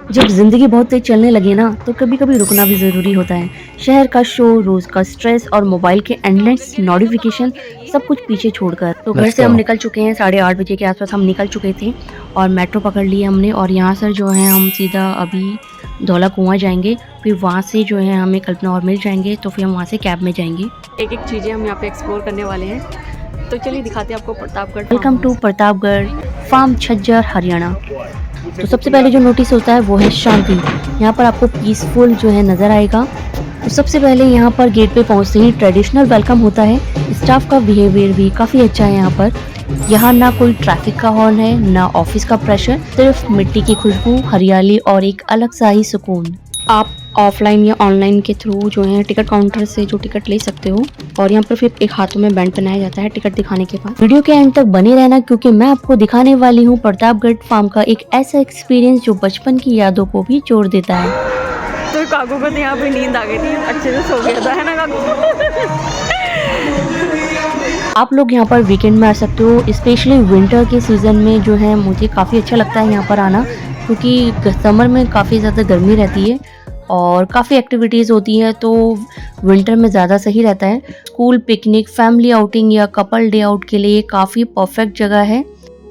जब ज़िंदगी बहुत तेज चलने लगे ना तो कभी कभी रुकना भी ज़रूरी होता है। शहर का शोर, रोज़ का स्ट्रेस और मोबाइल के एंडलेस नोटिफिकेशन सब कुछ पीछे छोड़कर तो घर लेट्स से हम गो। निकल चुके हैं। 8:30 बजे के आसपास हम निकल चुके थे और मेट्रो पकड़ ली हमने और यहाँ से जो है हम सीधा अभी धौला कुआं जाएंगे। फिर वहाँ से जो है हमें कल्पना और मिल जाएंगे तो फिर हम वहाँ से कैब में जाएंगे। एक एक चीज़ें हम यहाँ पे एक्सप्लोर करने वाले हैं। तो चलिए दिखाते हैं आपको Pratapgarh. Welcome to Pratapgarh farm Chhajjar Haryana. तो सबसे पहले जो नोटिस होता है वो है शांति। यहाँ पर आपको पीसफुल जो है नज़र आएगा। तो सबसे पहले यहाँ पर गेट पे पहुँचते ही ट्रेडिशनल वेलकम होता है। स्टाफ का बिहेवियर भी काफ़ी अच्छा है यहाँ पर। यहाँ ना कोई ट्रैफिक का हॉर्न है ना ऑफिस का प्रेशर, सिर्फ मिट्टी की खुशबू, हरियाली और एक अलग सा ही सुकून। आप ऑफलाइन या ऑनलाइन के थ्रू जो है टिकट काउंटर से जो टिकट ले सकते हो और यहाँ पर फिर एक हाथों में बैंड पहनाया जाता है टिकट दिखाने के बाद। वीडियो के एंड तक बने रहना क्योंकि मैं आपको दिखाने वाली हूँ प्रतापगढ़ फार्म का एक ऐसा एक्सपीरियंस जो बचपन की यादों को भी जोड़ देता है। तो काकू को तो यहाँ पे नींद आ गई थी, अच्छे से सो गया था, है ना काकू? आप लोग यहाँ पर वीकेंड में आ सकते हो। स्पेशली विंटर के सीज़न में जो है मुझे काफ़ी अच्छा लगता है यहाँ पर आना, क्योंकि समर में काफ़ी ज़्यादा गर्मी रहती है और काफ़ी एक्टिविटीज़ होती हैं, तो विंटर में ज़्यादा सही रहता है। स्कूल पिकनिक, फैमिली आउटिंग या कपल डे आउट के लिए काफ़ी परफेक्ट जगह है।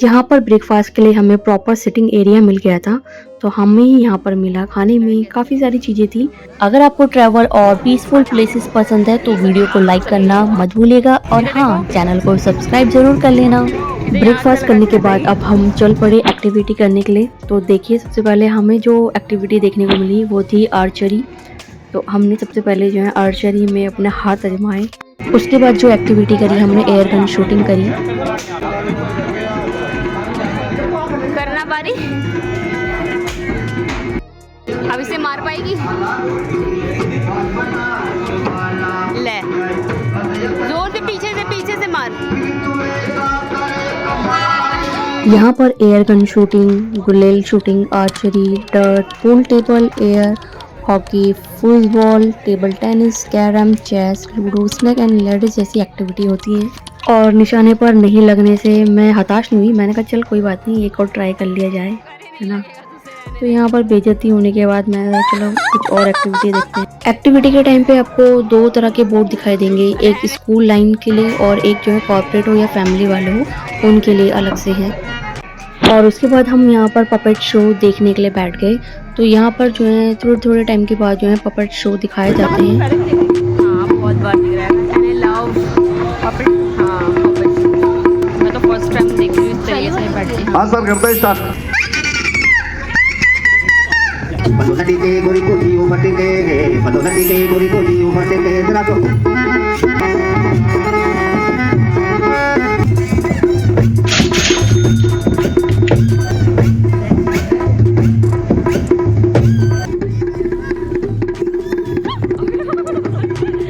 यहाँ पर ब्रेकफास्ट के लिए हमें प्रॉपर सिटिंग एरिया मिल गया था, तो हमें ही यहाँ पर मिला। खाने में काफ़ी सारी चीज़ें थी। अगर आपको ट्रैवल और पीसफुल प्लेसेस पसंद है तो वीडियो को लाइक करना मत भूलिएगा और हाँ, चैनल को सब्सक्राइब ज़रूर कर लेना। ब्रेकफास्ट करने के बाद अब हम चल पड़े एक्टिविटी करने के लिए। तो देखिए, सबसे पहले हमें जो एक्टिविटी देखने को मिली वो थी आर्चरी। तो हमने सबसे पहले जो है आर्चरी में अपने हाथ आजमाए। उसके बाद जो एक्टिविटी करी हमने एयर गन शूटिंग करी। करना पारी अब इसे मार पाएगी? ले जोर से, पीछे से मार। यहाँ पर एयर गन शूटिंग, गुलेल shooting, archery, dart, pool table, air hockey, football, table tennis, carrom, chess, ludo, snake and ladders जैसी एक्टिविटी होती है। और निशाने पर नहीं लगने से मैं हताश नहीं हुई। मैंने कहा चल कोई बात नहीं, एक और ट्राई कर लिया जाए, है ना। तो यहाँ पर बेइज्जती होने के बाद मैं चलो कुछ और एक्टिविटी देखते हैं। एक्टिविटी के टाइम पे आपको दो तरह के बोर्ड दिखाई देंगे, एक स्कूल लाइन के लिए और एक जो है कॉर्पोरेट हो या फैमिली वाले हो उनके लिए अलग से है। और उसके बाद हम यहाँ पर पपेट शो देखने के लिए बैठ गए। तो यहाँ पर जो है थोड़े थोड़े टाइम के बाद जो है पपेट शो दिखाए जाते हैं। हाँ, बहुत बार दिख रहा है। I love puppet। हाँ, puppet। मैं तो फर्स्ट टाइम देख रही हूँ इस तरीके से बैठ के। हाँ सर, करता है start. Ke gori koti umate ke, padona ke gori koti umate ke, jana to.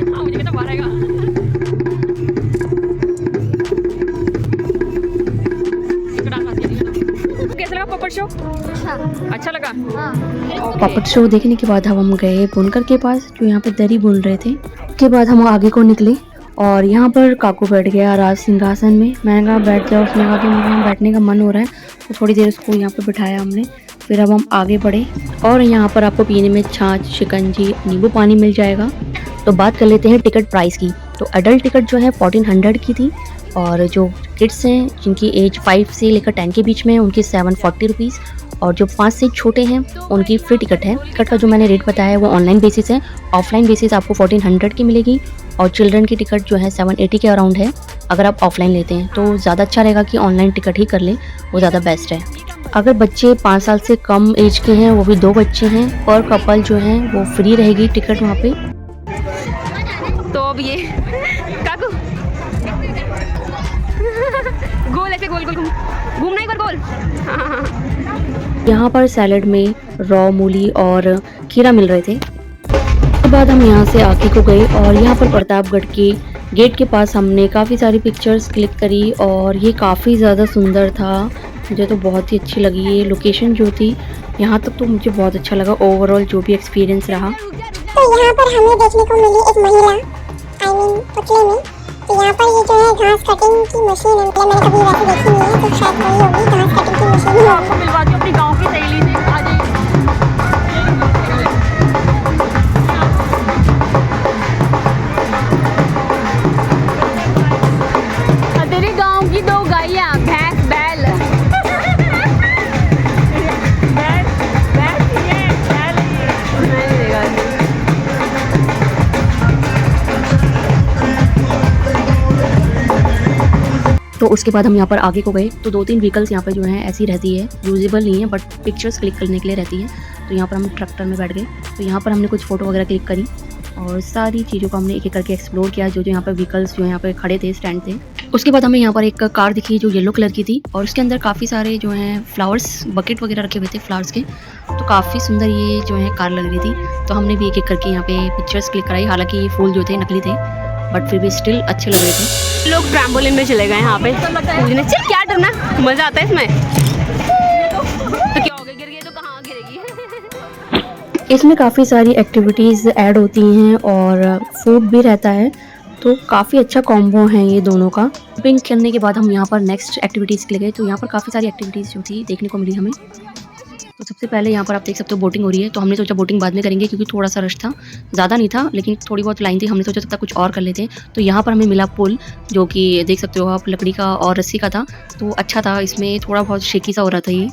हाँ, मुझे कहता बाहर आएगा। कैसा लगा पपेट शो? अच्छा लगा। पपेट शो देखने के बाद हम गए बुनकर के पास जो यहाँ पर दरी बुन रहे थे। उसके बाद हम आगे को निकले और यहाँ पर काकू बैठ गया राज सिंहासन में। मैंने कहा बैठ जाओ, उसने कहा कि मुझे यहाँ बैठने का मन हो रहा है, तो थोड़ी देर उसको यहाँ पर बिठाया हमने। फिर अब हम आगे बढ़े और यहाँ पर आपको पीने में छाछ, शिकंजी, नींबू पानी मिल जाएगा। तो बात कर लेते हैं टिकट प्राइस की। तो एडल्ट टिकट जो है 1400 की थी और जो किड्स हैं जिनकी एज 5 से लेकर 10 के बीच में है उनकी 740 रुपीज़ और जो 5 से छोटे हैं उनकी फ्री टिकट है। टिकट का जो मैंने रेट बताया है वो ऑनलाइन बेसिस है, ऑफलाइन बेसिस आपको 1400 की मिलेगी और चिल्ड्रन की टिकट जो है 780 के अराउंड है। अगर आप ऑफलाइन लेते हैं तो ज़्यादा अच्छा रहेगा कि ऑनलाइन टिकट ही कर लें, वो ज़्यादा बेस्ट है। अगर बच्चे 5 साल से कम एज के हैं, वो भी 2 बच्चे हैं, पर कपल जो है वो फ्री रहेगी टिकट वहाँ पे। तो अब ये काकू गोल ऐसे गोल घूमना एक बार गोल। यहाँ पर सैलड में रॉ मूली और खीरा मिल रहे थे। उसके बाद हम यहाँ से आगे को गए और यहाँ पर प्रतापगढ़ के गेट के पास हमने काफ़ी सारी पिक्चर्स क्लिक करी और ये काफ़ी ज़्यादा सुंदर था। मुझे तो बहुत ही अच्छी लगी ये लोकेशन जो थी। यहाँ तक तो मुझे बहुत अच्छा लगा ओवरऑल जो भी एक्सपीरियंस रहा। तो यहाँ पर हमें देखने को मिली एक महिला, पुतले में। तो यहाँ पर ये जो है घास कटिंग की मशीन है, मैंने कभी वैसे देखी नहीं है, तो शायद वही होगी, घास कटिंग की मशीन ही होगी। मिलवा दो अपनी गांव की सहेली से। तो उसके बाद हम यहाँ पर आगे को गए तो 2-3 व्हीकल्स यहाँ पे जो हैं ऐसी रहती है, यूजेबल नहीं है बट पिक्चर्स क्लिक करने के लिए रहती है। तो यहाँ पर हम ट्रैक्टर में बैठ गए, तो यहाँ पर हमने कुछ फ़ोटो वगैरह क्लिक करी और सारी चीज़ों को हमने एक एक करके एक्सप्लोर किया, जो यहाँ पर व्हीकल्स जो यहाँ पे खड़े थे, स्टैंड थे। उसके बाद हमें यहाँ पर एक कार दिखी जो येलो कलर की थी और उसके अंदर काफ़ी सारे जो हैं फ्लावर्स, बकेट वगैरह रखे हुए थे फ्लावर्स के, तो काफ़ी सुंदर ये जो है कार लग रही थी। तो हमने भी एक एक करके यहाँ पे पिक्चर्स क्लिक कराई, हालांकि ये फूल जो थे नकली थे बट फिर भी स्टिल अच्छे लग रहे थे। लोग ट्रैम्पोलिन में चले गए यहाँ पे, चल क्या डरना, मजा आता है इसमें। तो क्या हो गया, गिर गई तो कहाँ गिरेगी। इसमें काफ़ी सारी एक्टिविटीज़ ऐड होती हैं और फूड भी रहता है, तो काफ़ी अच्छा कॉम्बो है ये दोनों का। पिंक खेलने के बाद हम यहाँ पर नेक्स्ट एक्टिविटीज़ के लिए गए, तो यहाँ पर काफ़ी सारी एक्टिविटीज़ जो थी देखने को मिली हमें। तो सबसे पहले यहाँ पर आप देख सकते हो बोटिंग हो रही है, तो हमने सोचा बोटिंग बाद में करेंगे क्योंकि थोड़ा सा रश था, ज़्यादा नहीं था लेकिन थोड़ी बहुत लाइन थी, हमने सोचा तब तक कुछ और कर लेते हैं। तो यहाँ पर हमें मिला पुल, जो कि देख सकते हो आप लकड़ी का और रस्सी का था, तो अच्छा था। इसमें थोड़ा बहुत शेकी सा हो रहा था ये।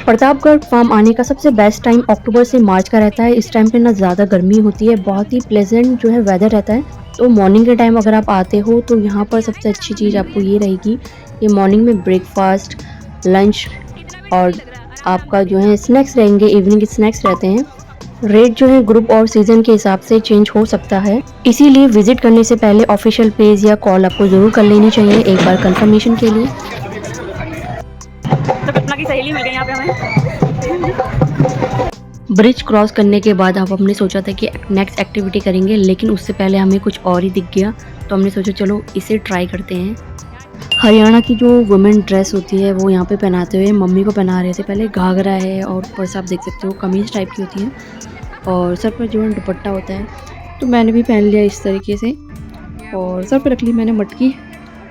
प्रतापगढ़ फार्म आने का सबसे बेस्ट टाइम अक्टूबर से मार्च का रहता है। इस टाइम पे ना ज़्यादा गर्मी होती है, बहुत ही प्लेजेंट जो है वेदर रहता है। तो मॉर्निंग के टाइम अगर आप आते हो तो यहाँ पर सबसे अच्छी चीज़ आपको ये रहेगी, ये मॉर्निंग में ब्रेकफास्ट, लंच और आपका जो है स्नैक्स रहेंगे, इवनिंग के स्नैक्स रहते हैं। रेट जो है ग्रुप और सीज़न के हिसाब से चेंज हो सकता है, इसीलिए विजिट करने से पहले ऑफिशियल पेज या कॉल आपको ज़रूर कर लेनी चाहिए एक बार कंफर्मेशन के लिए। तो कल्पना की सहेली मिल गई यहाँ पे हमें। ब्रिज क्रॉस करने के बाद अब हमने सोचा था कि नेक्स्ट एक्टिविटी करेंगे, लेकिन उससे पहले हमें कुछ और ही दिख गया, तो हमने सोचा चलो इसे ट्राई करते हैं। हरियाणा की जो वुमेन ड्रेस होती है वो यहाँ पे पहनाते हुए मम्मी को पहना रहे थे। पहले घाघरा है और ऊपर से आप देख सकते हो कमीज टाइप की होती है और सर पर जो है दुपट्टा होता है, तो मैंने भी पहन लिया इस तरीके से और सर पर रख ली मैंने मटकी।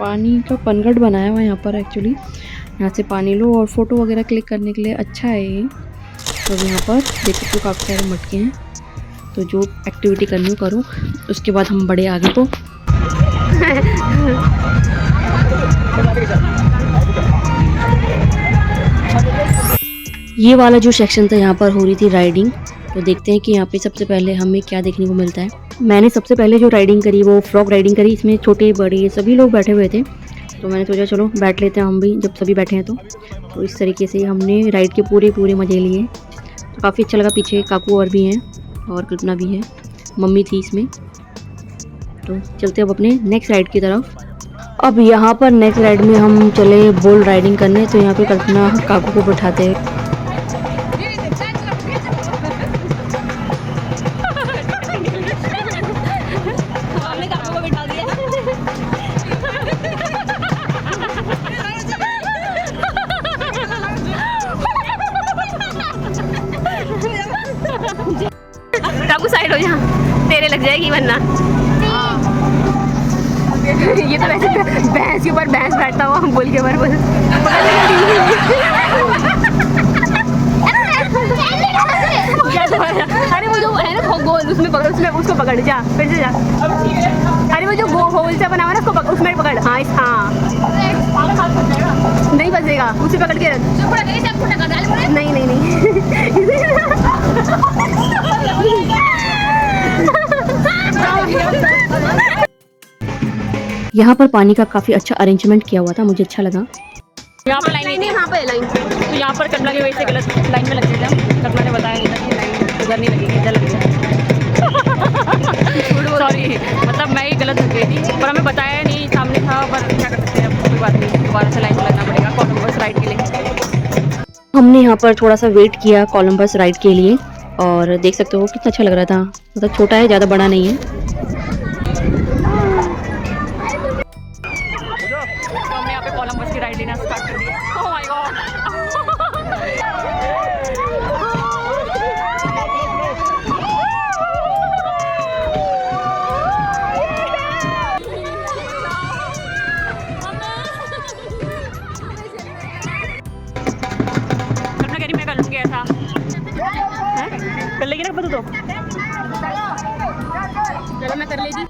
पानी का पनघट बनाया हुआ है यहाँ पर, एक्चुअली यहाँ से पानी लो और फ़ोटो वगैरह क्लिक करने के लिए अच्छा है ये। तो यहाँ पर देख सकते हो काफ़ी सारे मटके हैं, तो जो एक्टिविटी करनी हो करो। उसके बाद हम बड़े आगे को ये वाला जो सेक्शन था यहाँ पर हो रही थी राइडिंग, तो देखते हैं कि यहाँ पे सबसे पहले हमें क्या देखने को मिलता है। मैंने सबसे पहले जो राइडिंग करी वो फ्रॉग राइडिंग करी, इसमें छोटे बड़े सभी लोग बैठे हुए थे, तो मैंने सोचा चलो बैठ लेते हैं हम भी जब सभी बैठे हैं। तो इस तरीके से हमने राइड के पूरे मज़े लिए, तो काफ़ी अच्छा लगा। पीछे काकू और भी हैं और कल्पना भी है, मम्मी थी इसमें। तो चलते अब अपने नेक्स्ट राइड की तरफ। अब यहाँ पर नेक्स्ट राइड में हम चले बुल राइडिंग करने, तो यहाँ पे कल्पना काकू को बैठाते हैं। काकू साइड हो जा, तेरे लग जाएगी वरना। ये तो वैसे भैंस के ऊपर भैंस बैठता हुआ हम बोल के ऊपर बोल। अरे वो जो है ना गोल, उसमें पकड़, उसमें उसको पकड़ जा, फिर से जा। अरे वो जो होल सा बना हुआ ना उसको पकड़, उसमें पकड़। हाँ हाँ नहीं फंसेगा, उसे पकड़ के रख। नहीं नहीं नहीं यहाँ पर पानी का काफ़ी अच्छा अरेंजमेंट किया हुआ था, मुझे अच्छा लगा। यहाँ पर लाइन नहीं, यहाँ पे लाइन, तो यहाँ पर कल्पना की वजह से गलत लाइन में लग गए थे हम। कल्पना ने बताया नहीं था कि लाइन उधर नहीं लगेगी, इधर लगेगी। सॉरी, मतलब मैं ही गलत लग गई थी, पर हमें बताया नहीं, सामने था, पर क्या कर सकते हैं, कोई बात नहीं, दोबारा से लाइन में लगना पड़ेगा कोलंबस राइड के लिए। हमने यहाँ पर थोड़ा सा वेट किया कोलंबस राइड के लिए और देख सकते हो कितना अच्छा लग रहा था। मतलब छोटा है, ज़्यादा बड़ा नहीं है। तो हमने यहाँ पे कोलंबस की राइड लेना स्टार्ट कर दिया। ओह माय गॉड, कल्पना कह रही मैं कर लूँगी ऐसा, कर लेगी ना बता तो। चलो मैं कर लेगी।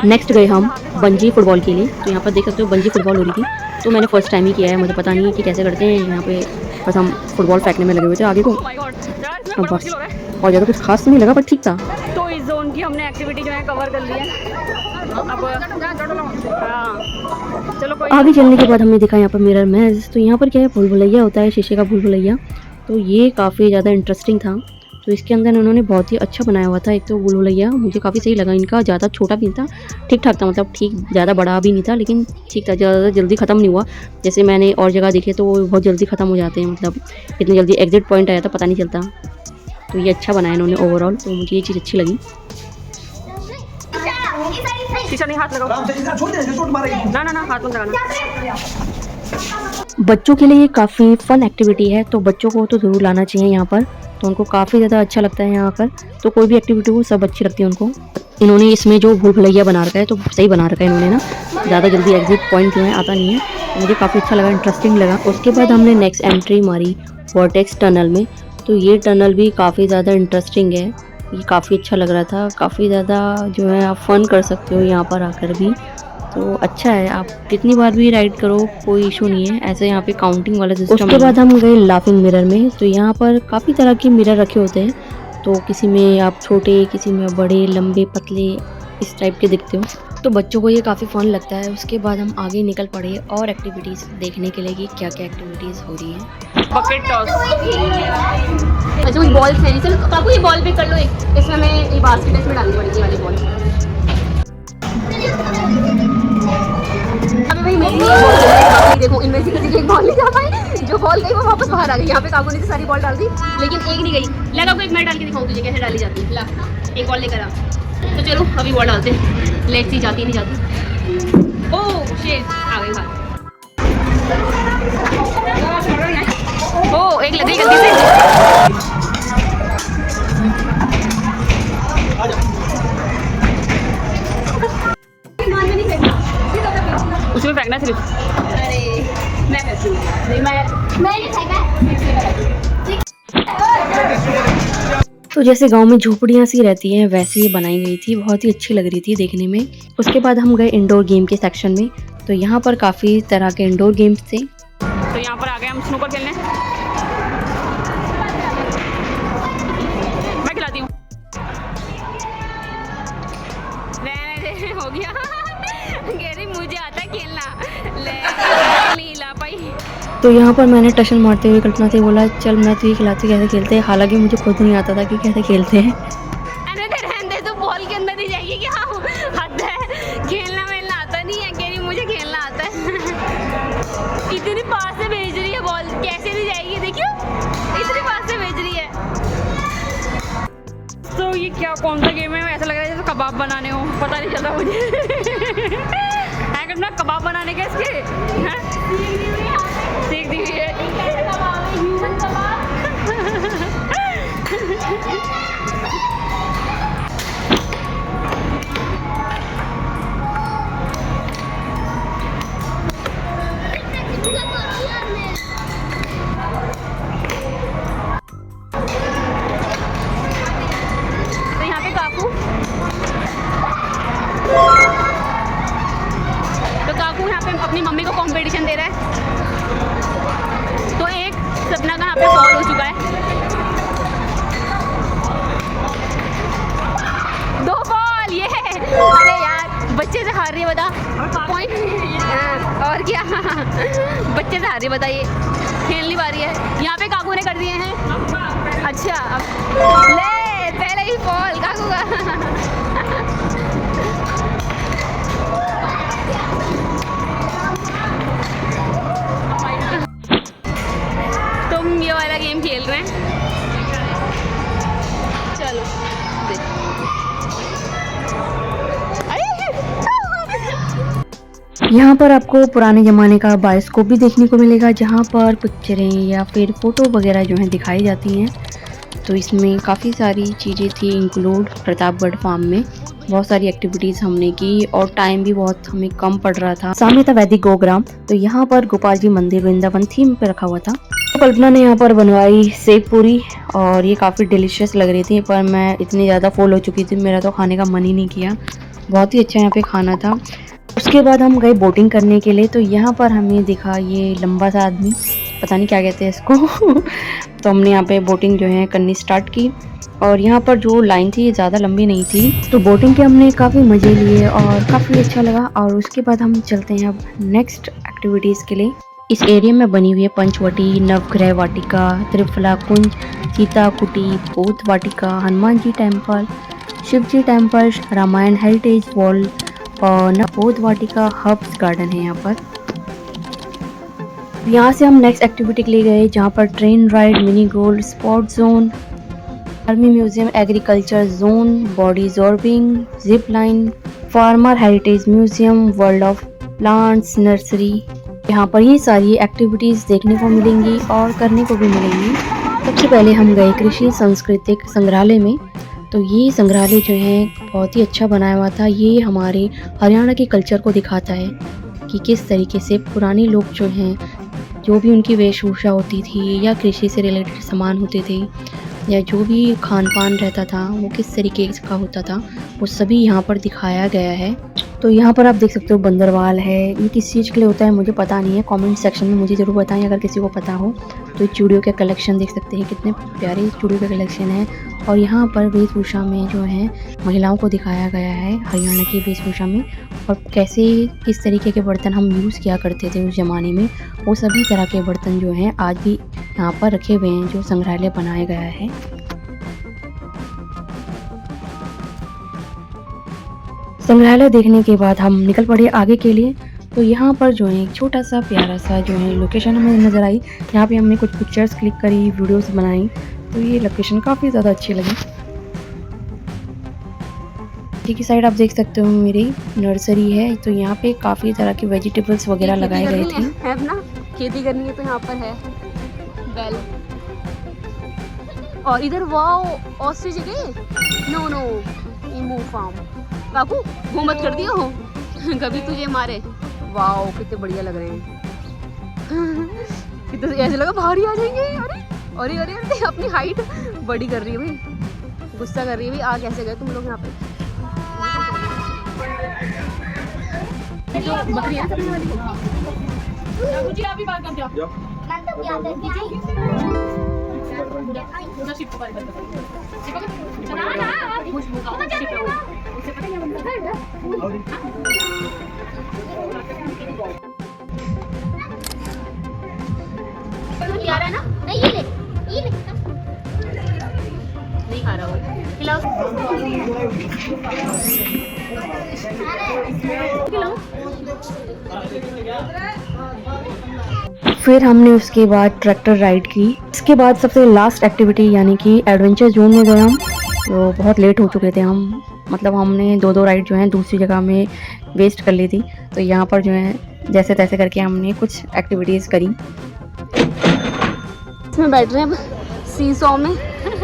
नेक्स्ट गए हम बंजी फुटबॉल के लिए, तो यहाँ पर देख सकते हो बंजी फुटबॉल हो रही थी, तो मैंने फर्स्ट टाइम ही किया है, मुझे पता नहीं है कि कैसे करते हैं यहाँ पे, बस हम फुटबॉल फेंकने में लगे हुए थे आगे को। Oh my God, यार, बस और ज़्यादा कुछ खास तो नहीं लगा पर ठीक था। तो इस जोन की कि हमने एक्टिविटी जो है कवर कर ली है। अब हाँ चलो कोई आगे चलने के बाद हमने देखा यहाँ पर मिरर मैज। तो यहाँ पर क्या है, भूल भुलैया होता है, शीशे का भूल भुलैया। तो ये काफ़ी ज़्यादा इंटरेस्टिंग था। तो इसके अंदर उन्होंने बहुत ही अच्छा बनाया हुआ था। एक तो भूल भुलैया मुझे काफ़ी सही लगा, इनका ज़्यादा छोटा भी नहीं था, ठीक ठाक था, मतलब ठीक ज़्यादा बड़ा भी नहीं था, लेकिन ठीक था, ज़्यादा जल्दी ख़त्म नहीं हुआ। जैसे मैंने और जगह देखे तो वो बहुत जल्दी ख़त्म हो जाते हैं, मतलब इतनी जल्दी एग्जिट पॉइंट आया था पता नहीं चलता। तो ये अच्छा बनाया इन्होंने ओवरऑल, तो मुझे ये चीज़ अच्छी लगी। शीशा नहीं, हाथ लगाओ ना ना ना, हाथ मत लगाना। बच्चों के लिए काफ़ी फ़न एक्टिविटी है, तो बच्चों को तो ज़रूर लाना चाहिए यहाँ पर। तो उनको काफ़ी ज़्यादा अच्छा लगता है यहाँ पर। तो कोई भी एक्टिविटी हो सब अच्छी लगती है उनको। इन्होंने इसमें जो भूल भुलैया बना रखा है तो सही बना रखा है इन्होंने ना, ज़्यादा जल्दी एग्जिट पॉइंट जो है आता नहीं है। तो मुझे काफ़ी अच्छा लगा, इंटरेस्टिंग लगा। उसके बाद हमने नेक्स्ट एंट्री मारी वॉर्टेक्स टनल में। तो ये टनल भी काफ़ी ज़्यादा इंटरेस्टिंग है, ये काफ़ी अच्छा लग रहा था। काफ़ी ज़्यादा जो है आप फ़न कर सकते हो यहाँ पर आकर भी, तो अच्छा है। आप कितनी बार भी राइड करो कोई इशू नहीं है, ऐसे यहाँ पे काउंटिंग वाला सिस्टम। उसके बाद हम गए लाफिंग मिरर में। तो यहाँ पर काफ़ी तरह के मिरर रखे होते हैं, तो किसी में आप छोटे, किसी में बड़े, लंबे, पतले, इस टाइप के दिखते हो। तो बच्चों को ये काफ़ी फ़न लगता है। उसके बाद हम आगे निकल पड़े और एक्टिविटीज़ देखने के लिए कि क्या क्या एक्टिविटीज़ हो रही हैं। Bucket toss. अच्छा कोई बॉल है, चलो काकू ये बॉल पे कर लो एक, इसमें हमें ये बास्केट इसमें डालनी पड़ेगी वाली बॉल। अबे भाई मेरी बॉल देखो, इनमें से किसी की एक बॉल नहीं जा पाई, जो बॉल गई वो वापस बाहर आ गई। यहाँ पे काकू ने सारी बॉल डाल दी लेकिन एक नहीं गई। लगा को एक मैं डाल के दिखाऊं तुझे कैसे डाली जाती है। ला एक बॉल लेकर आ। तो चलो अभी बॉल डालते हैं, लेट सी जाती नहीं जाती। ओह शिट, आ गई बाहर। ओ एक लग गई गलती से। उसमें फेंकना सिर्फ। अरे मैं नहीं, मैं नहीं फेंका। तो जैसे गांव में झोपड़ियाँ सी रहती हैं वैसे ही बनाई गई थी, बहुत ही अच्छी लग रही थी देखने में। उसके बाद हम गए इंडोर गेम के सेक्शन में। तो यहाँ पर काफ़ी तरह के इंडोर गेम्स थे। तो यहाँ पर आ गए हम स्नूकर खेलने। मैं खिलाती हूँ, हो गया। गेरी मुझे आता है खेलना, ले नहीं ला पाई। तो यहाँ पर मैंने टशन मारते हुए कल्पना से बोला चल मैं तुझे खिलाती कैसे खेलते हैं, हालांकि मुझे खुद नहीं आता था कि कैसे खेलते हैं। अरे रहने तो बॉल के अंदर ही जाएगी क्या, हद है। खेलना वेलना आता नहीं है, गेरी मुझे खेलना आता है। इतनी पास से भेज रही है बॉल, कैसे नहीं जाएगी देखियो, इतनी पास से भेज रही है। तो ये क्या कौन सा गेम है, ऐसा लग रहा है जैसे कबाब बनाने हो, पता नहीं चलता मुझे। है करना कबाब बनाने के इसके सीख दी हुई है। तो यहाँ पे काकू यहाँ पे अपनी मम्मी को कंपटीशन दे रहा है। तो एक सपना का यहाँ पे फॉल हो चुका है, 2 बॉल ये। अरे यार बच्चे से हार रही है, बता पॉइंट। और क्या बच्चे से हार रही है, बताइए। खेलनी बारी है, यहाँ पे काकू ने कर दिए हैं। अच्छा अब ले पहले ही फॉल काकू का। तुम ये वाला गेम खेल रहे हैं, चलो यहाँ पर आपको पुराने ज़माने का बायोस्कोप भी देखने को मिलेगा, जहाँ पर पिक्चरें या फिर फ़ोटो वगैरह जो हैं दिखाई जाती हैं। तो इसमें काफ़ी सारी चीज़ें थी इंक्लूड। प्रतापगढ़ फार्म में बहुत सारी एक्टिविटीज़ हमने की और टाइम भी बहुत हमें कम पड़ रहा था। सामने था वैदिक गोग्राम। तो यहाँ पर गोपाल जी मंदिर वृंदावन थीम पे रखा हुआ था। तो कल्पना ने यहाँ पर बनवाई सेव पूरी और ये काफ़ी डिलीशियस लग रही थी, पर मैं इतनी ज़्यादा फुल हो चुकी थी, मेरा तो खाने का मन ही नहीं किया। बहुत ही अच्छा यहाँ पे खाना था। उसके बाद हम गए बोटिंग करने के लिए। तो यहाँ पर हमें दिखा ये लंबा सा आदमी, पता नहीं क्या कहते हैं इसको तो हमने यहाँ पे बोटिंग जो है करनी स्टार्ट की। और यहाँ पर जो लाइन थी ये ज़्यादा लंबी नहीं थी, तो बोटिंग के हमने काफ़ी मज़े लिए और काफ़ी अच्छा लगा। और उसके बाद हम चलते हैं अब नेक्स्ट एक्टिविटीज़ के लिए। इस एरिया में बनी हुई है पंचवटी, नवग्रह वाटिका, त्रिफला कुंज, सीता कुटी, बौद्ध वाटिका, हनुमान जी टेम्पल, शिव जी टेम्पल, रामायण हेरिटेज वॉल और बौद्ध वाटिका, हब्स गार्डन है यहाँ पर। यहाँ से हम नेक्स्ट एक्टिविटी के लिए गए जहाँ पर train ride, mini gold, sport zone, army museum, agriculture zone, body zorbing, zip line, farmer heritage museum, world of plants, nursery. यहाँ पर ये सारी एक्टिविटीज़ देखने को मिलेंगी और करने को भी मिलेंगी। सबसे पहले हम गए कृषि सांस्कृतिक संग्रहालय में। तो ये संग्रहालय जो है बहुत ही अच्छा बनाया हुआ था। ये हमारे हरियाणा के कल्चर को दिखाता है कि किस तरीके से पुराने लोग जो हैं, जो भी उनकी वेशभूषा होती थी या कृषि से रिलेटेड सामान होते थे या जो भी खान पान रहता था वो किस तरीके का होता था, वो सभी यहाँ पर दिखाया गया है। तो यहाँ पर आप देख सकते हो बंदरवाल है। ये किस चीज़ के लिए होता है मुझे पता नहीं है, कमेंट सेक्शन में मुझे ज़रूर बताएं अगर किसी को पता हो। तो चूड़ियों के कलेक्शन देख सकते हैं, कितने प्यारे चूड़ियों के कलेक्शन है। और यहाँ पर वेशभूषा में जो है महिलाओं को दिखाया गया है हरियाणा की वेशभूषा में, और कैसे किस तरीके के बर्तन हम यूज़ किया करते थे उस ज़माने में, वो सभी तरह के बर्तन जो हैं आज भी यहाँ पर रखे हुए हैं जो संग्रहालय बनाया गया है। संग्रहालय देखने के बाद हम निकल पड़े आगे के लिए। तो यहाँ पर जो है एक छोटा सा प्यारा सा जो है लोकेशन हमें नज़र आई। यहाँ पे हमने कुछ पिक्चर्स क्लिक करी, वीडियोस बनाई, तो ये लोकेशन काफ़ी ज़्यादा अच्छी लगी। पीछे की साइड आप देख सकते हो मेरी नर्सरी है, तो यहाँ पे काफ़ी तरह के वेजिटेबल्स वगैरह लगाए गए थे। है ना, खेती करनी है तो यहाँ पर है बेल। और इधर वाओ ऑस्ट्रिच के नो ईमू फार्म। काकू वो मत कर दियो कभी तुझे मारे। वाओ कितने बढ़िया लग रहे हैं कितने ऐसे लगा बाहर ही आ जाएंगे। अरे अरे अरे अपनी हाइट बड़ी कर रही है भाई, गुस्सा कर रही है भाई। आ कैसे गए तुम लोग यहाँ पे? जो बकरी है सबसे वाली मुझे अभी बात कर दिया ना। नहीं ये ले नहीं खा रहा वो, खिलाओ फिर हमने उसके बाद ट्रैक्टर राइड की। इसके बाद सबसे लास्ट एक्टिविटी यानी कि एडवेंचर जोन में गए हम। तो बहुत लेट हो चुके थे हम, मतलब हमने दो राइड जो है दूसरी जगह में वेस्ट कर ली थी। तो यहाँ पर जो है जैसे तैसे करके हमने कुछ एक्टिविटीज़ करी। इसमें बैठ रहे हैं सी सॉ में,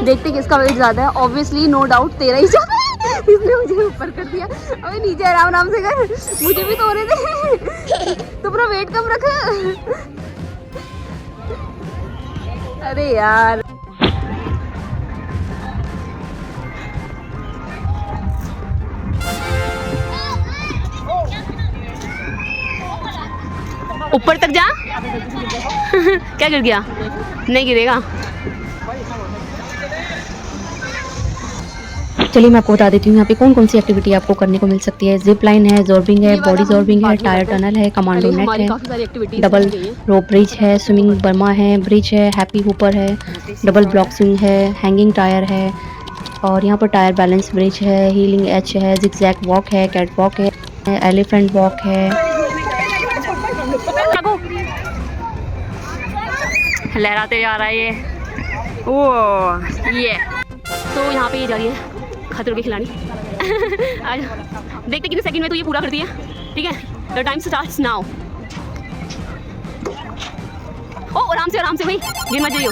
देखते किसका वेट ज़्यादा है। ऑब्वियसली नो डाउट तेरा ही ज़्यादा है, इसने मुझे ऊपर कर दिया। अबे नीचे आराम से कर, मुझे भी तो हो रहे थे। तो पूरा वेट कम रख। अरे यार ऊपर तक जा। क्या गिर गया? नहीं गिरेगा। चलिए मैं आपको बता देती हूँ यहाँ पे कौन कौन सी एक्टिविटी आपको करने को मिल सकती है। जिप लाइन है, जॉर्बिंग है, बॉडी जॉर्बिंग है, टायर टनल है, कमांडो नेट है, डबल रोप ब्रिज है, स्विमिंग बर्मा है, ब्रिज है, हैप्पी हुपर है, डबल ब्लॉक स्विंग है, हैंगिंग टायर है, और यहाँ पर टायर बैलेंस ब्रिज है, हीलिंग एच है, जिगजैग वॉक है, कैट वॉक है, एलिफेंट वॉक है। लहराते जा रहा है ये। ओ ये तो यहाँ पे ये जा रही है खतरों की खिलाड़ी। आज देखते कितने सेकंड में तो ये पूरा करती है। ठीक है, द टाइम स्टार्ट्स नाउ। ओ आराम से भाई, गिर मत जाइयो।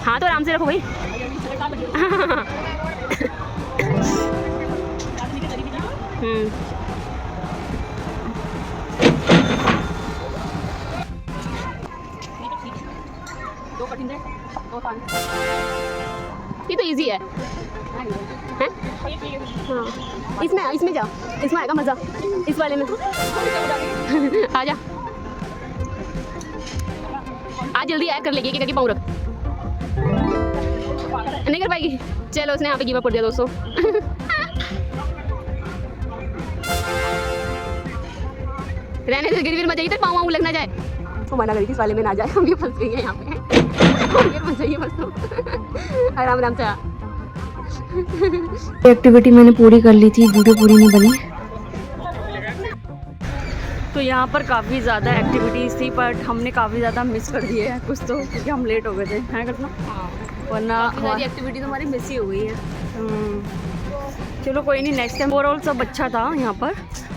हाँ तो आराम से रखो भाई। ये तो इजी है। हैं? हाँ इसमें जा, इसमें आएगा मज़ा इस वाले में। आजा हाँ जल्दी ऐड कर लेगी कि पाँव रख, नहीं कर पाएगी। चलो उसने यहाँ पे गिव अप कर दिया दोस्तों। रहने से गिर मत जाइए तो पाँव लग ना जाए। वो मना करी थी इस वाले में ना जाए, हम ये फंस गई है यहाँ पे। फंस जाइए बस तो आराम आराम से। एक्टिविटी मैंने पूरी कर ली थी, वीडियो पूरी नहीं बनी। तो यहाँ पर काफ़ी ज़्यादा एक्टिविटीज़ थी बट हमने काफ़ी ज़्यादा मिस कर दिए हैं कुछ तो, क्योंकि हम लेट हो गए थे, है करना, वरना हमारी एक्टिविटी तो हमारी मिस ही हो गई है। चलो कोई नहीं, नेक्स्ट टाइम। ओवरऑल सब अच्छा था यहाँ पर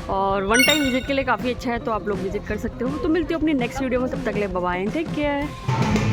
और वन टाइम विजिट के लिए काफ़ी अच्छा है, तो आप लोग विजिट कर सकते हो। तो मिलती हूँ अपनी नेक्स्ट वीडियो में, तब तक के लिए bye bye and take care.